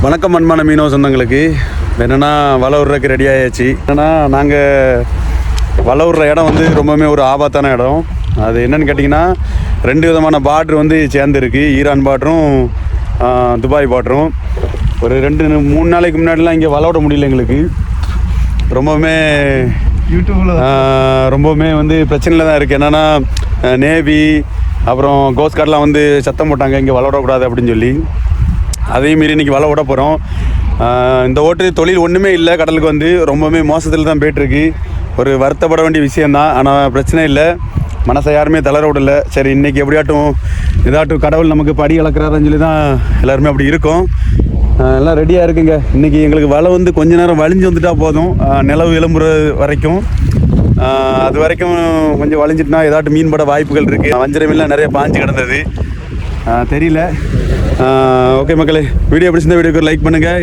வணக்கம் அன்பான மீனவ சொந்தங்களுக்கு. என்னென்னா வலை விட்றதுக்கு ரெடி ஆயாச்சு. என்னென்னா நாங்கள் வலை விட்ற இடம் வந்து ரொம்பவுமே ஒரு ஆபத்தான இடம். அது என்னென்னு கேட்டிங்கன்னா 2 விதமான பார்ட்ரு வந்து சேர்ந்துருக்கு. ஈரான் பார்டரும் துபாய் பார்டரும். ஒரு 2-3 நாளைக்கு முன்னாடிலாம் இங்கே வலை விட முடியல எங்களுக்கு. ரொம்பவுமே ரொம்பவுமே வந்து பிரச்சனையில் தான் இருக்குது. என்னென்னா நேவி அப்புறம் கோஸ்ட் கார்டெலாம் வந்து சத்தம் போட்டாங்க இங்கே வலை விடக்கூடாது அப்படின்னு சொல்லி. அதையும் மீறி இன்றைக்கி வலை விட போகிறோம். இந்த ஓட்டு தொழில் ஒன்றுமே இல்லை. கடலுக்கு வந்து ரொம்பவுமே மோசத்தில் தான் போய்ட்டுருக்கு. ஒரு வருத்தப்பட வேண்டிய விஷயந்தான். ஆனால் பிரச்சனை இல்லை, மனசை யாருமே தளர விடலை. சரி, இன்றைக்கி எப்படியாட்டும் கடவுள் நமக்கு படி இழக்கிறாருன்னு சொல்லி தான் எல்லாருமே அப்படி இருக்கும். எல்லாம் ரெடியாக இருக்குங்க. இன்றைக்கி எங்களுக்கு வலை வந்து கொஞ்ச நேரம் வலிஞ்சு வந்துட்டால் போதும், நிலவு எழும்புற வரைக்கும். அது வரைக்கும் கொஞ்சம் வலிஞ்சிட்டுனா ஏதாட்டும் மீன் பட வாய்ப்புகள் இருக்குது. வஞ்சர மீன்லாம் நிறைய பாஞ்சு கிடந்தது, தெரியல. ஓகே மக்களே, வீடியோ பிடிச்சிருந்த வீடியோக்கு லைக் பண்ணுங்கள்.